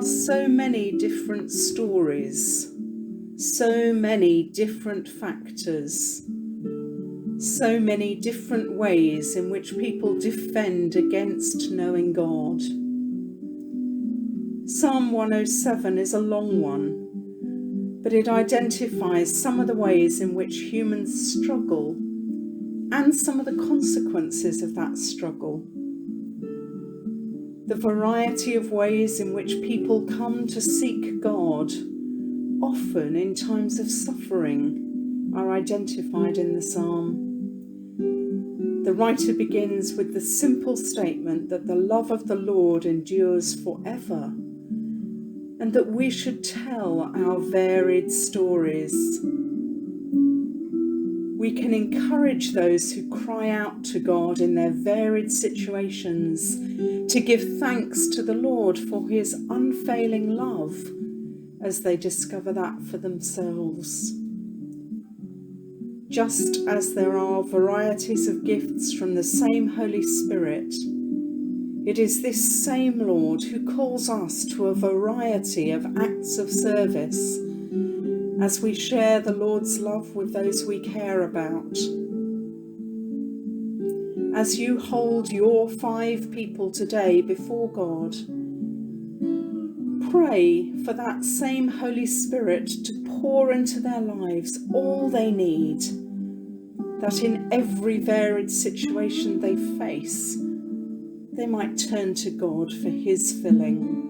are so many different stories, so many different factors, so many different ways in which people defend against knowing God. Psalm 107 is a long one, but it identifies some of the ways in which humans struggle and some of the consequences of that struggle. The variety of ways in which people come to seek God, often in times of suffering, are identified in the psalm. The writer begins with the simple statement that the love of the Lord endures forever, and that we should tell our varied stories. We can encourage those who cry out to God in their varied situations to give thanks to the Lord for his unfailing love as they discover that for themselves. Just as there are varieties of gifts from the same Holy Spirit, it is this same Lord who calls us to a variety of acts of service as we share the Lord's love with those we care about. As you hold your 5 people today before God, pray for that same Holy Spirit to pour into their lives all they need, that in every varied situation they face, they might turn to God for his filling.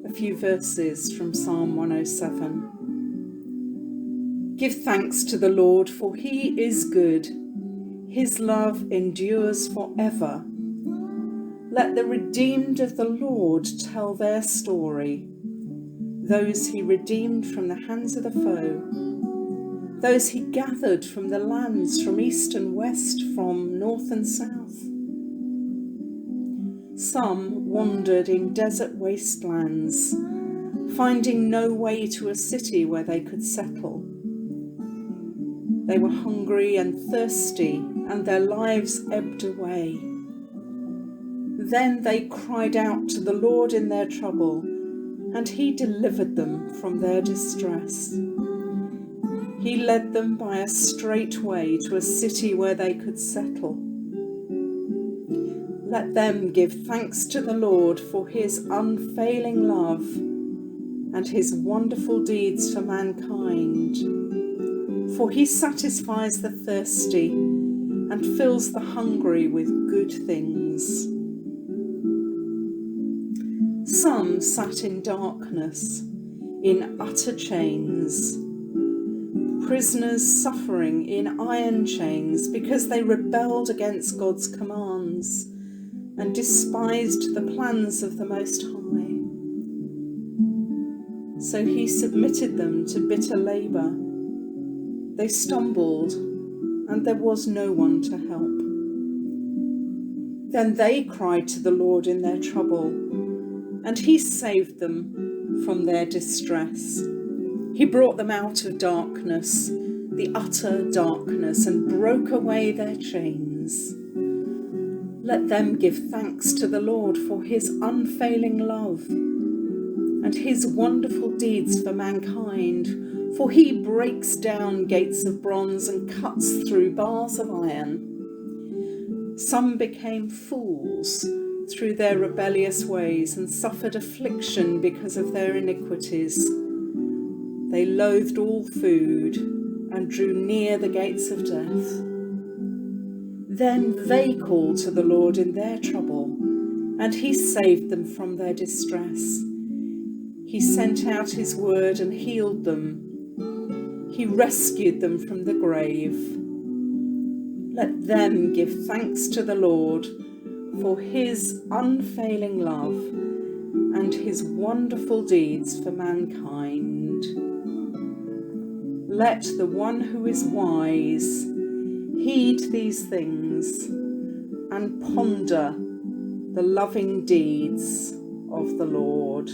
A few verses from Psalm 107. Give thanks to the Lord, for he is good. His love endures forever. Let the redeemed of the Lord tell their story, those he redeemed from the hands of the foe, those he gathered from the lands, from east and west, from north and south. Some wandered in desert wastelands, finding no way to a city where they could settle. They were hungry and thirsty, and their lives ebbed away. Then they cried out to the Lord in their trouble, and he delivered them from their distress. He led them by a straight way to a city where they could settle. Let them give thanks to the Lord for his unfailing love and his wonderful deeds for mankind. For he satisfies the thirsty and fills the hungry with good things. Some sat in darkness, in utter chains, prisoners suffering in iron chains because they rebelled against God's commands and despised the plans of the Most High. So he submitted them to bitter labour. They stumbled, and there was no one to help. Then they cried to the Lord in their trouble, and he saved them from their distress. He brought them out of darkness, the utter darkness, and broke away their chains. Let them give thanks to the Lord for his unfailing love and his wonderful deeds for mankind, for he breaks down gates of bronze and cuts through bars of iron. Some became fools through their rebellious ways and suffered affliction because of their iniquities. They loathed all food and drew near the gates of death. Then they called to the Lord in their trouble, and he saved them from their distress. He sent out his word and healed them. He rescued them from the grave. Let them give thanks to the Lord for his unfailing love and his wonderful deeds for mankind. Let the one who is wise heed these things and ponder the loving deeds of the Lord.